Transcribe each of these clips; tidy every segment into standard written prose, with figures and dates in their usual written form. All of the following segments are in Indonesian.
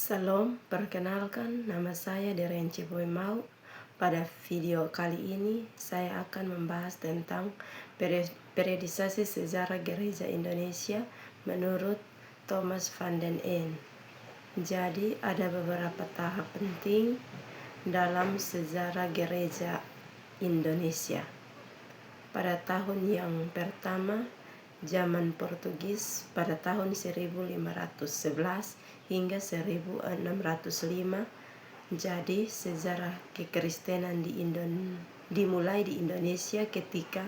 Salam, perkenalkan nama saya Derenci Boy Mau. Pada video kali ini saya akan membahas tentang periodisasi sejarah gereja Indonesia menurut Thomas van den Ende. Jadi ada beberapa tahap penting dalam sejarah gereja Indonesia. Pada tahun yang pertama, zaman Portugis pada tahun 1511 hingga 1605, jadi sejarah kekristenan dimulai di Indonesia ketika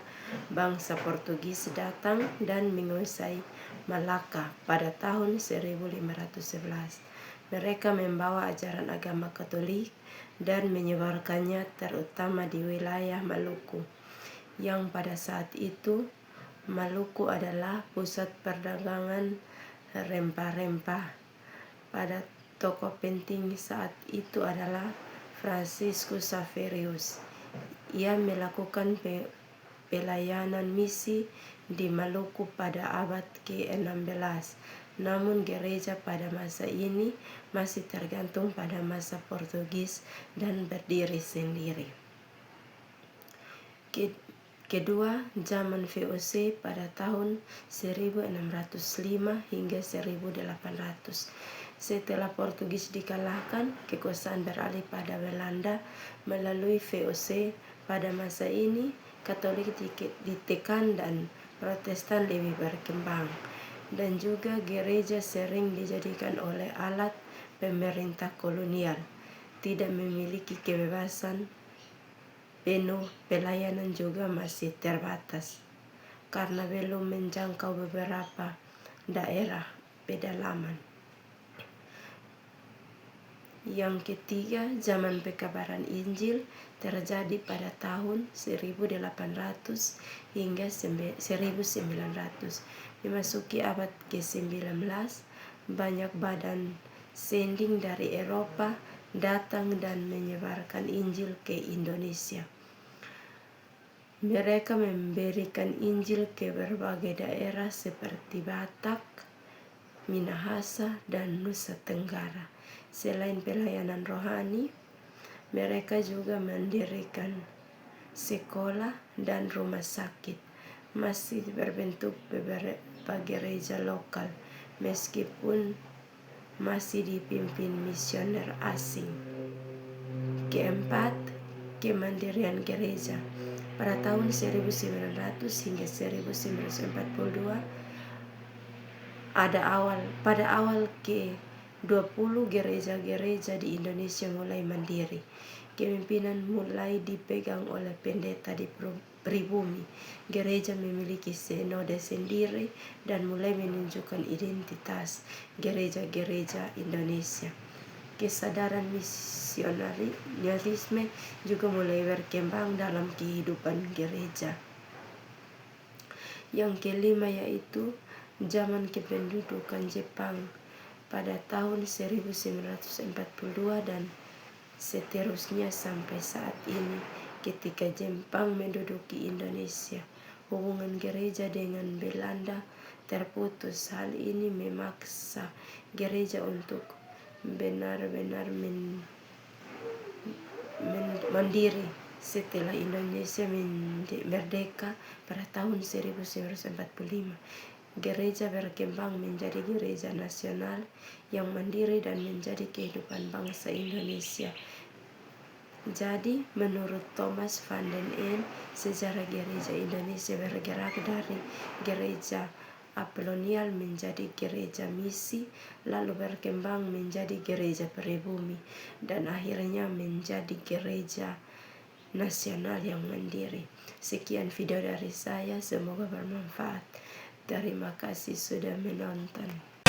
bangsa Portugis datang dan menguasai Malaka pada tahun 1511. Mereka membawa ajaran agama Katolik dan menyebarkannya terutama di wilayah Maluku, yang pada saat itu Maluku adalah pusat perdagangan rempah-rempah. Pada tokoh penting saat itu adalah Franciscus Xaverius. Ia melakukan pelayanan misi di Maluku pada abad ke-16. Namun gereja pada masa ini masih tergantung pada masa Portugis dan berdiri sendiri. Kedua, zaman VOC pada tahun 1605 hingga 1800. Setelah Portugis dikalahkan, kekuasaan beralih pada Belanda melalui VOC. Pada masa ini, Katolik ditekan dan Protestan lebih berkembang. Dan juga gereja sering dijadikan oleh alat pemerintah kolonial. Tidak memiliki kebebasan penuh, pelayanan juga masih terbatas karena belum menjangkau beberapa daerah pedalaman. Yang ketiga, zaman pekabaran Injil terjadi pada tahun 1800 hingga 1900. Memasuki abad ke-19, banyak badan sending dari Eropa datang dan menyebarkan Injil ke Indonesia. Mereka memberikan Injil ke berbagai daerah seperti Batak, Minahasa, dan Nusa Tenggara. Selain pelayanan rohani, mereka juga mendirikan sekolah dan rumah sakit. Masih berbentuk beberapa gereja lokal, meskipun masih dipimpin misioner asing. Keempat, kemandirian gereja. Pada tahun 1900 hingga 1942, pada awal ke-20 gereja-gereja di Indonesia mulai mandiri. Kepemimpinan mulai dipegang oleh pendeta di pribumi. Gereja memiliki sinode sendiri dan mulai menunjukkan identitas gereja-gereja Indonesia. Kesadaran misionarisme juga mulai berkembang dalam kehidupan gereja. Yang kelima yaitu zaman kependudukan Jepang pada tahun 1942 dan seterusnya sampai saat ini. Ketika Jepang menduduki Indonesia, hubungan gereja dengan Belanda terputus. Hal ini memaksa gereja untuk benar-benar mandiri. Setelah Indonesia merdeka pada tahun 1945, gereja berkembang menjadi gereja nasional yang mandiri dan menjadi kehidupan bangsa Indonesia. Jadi, menurut Thomas van den Ende, sejarah gereja Indonesia bergerak dari gereja apolonial menjadi gereja misi, lalu berkembang menjadi gereja pribumi, dan akhirnya menjadi gereja nasional yang mandiri. Sekian video dari saya, semoga bermanfaat. Terima kasih sudah menonton.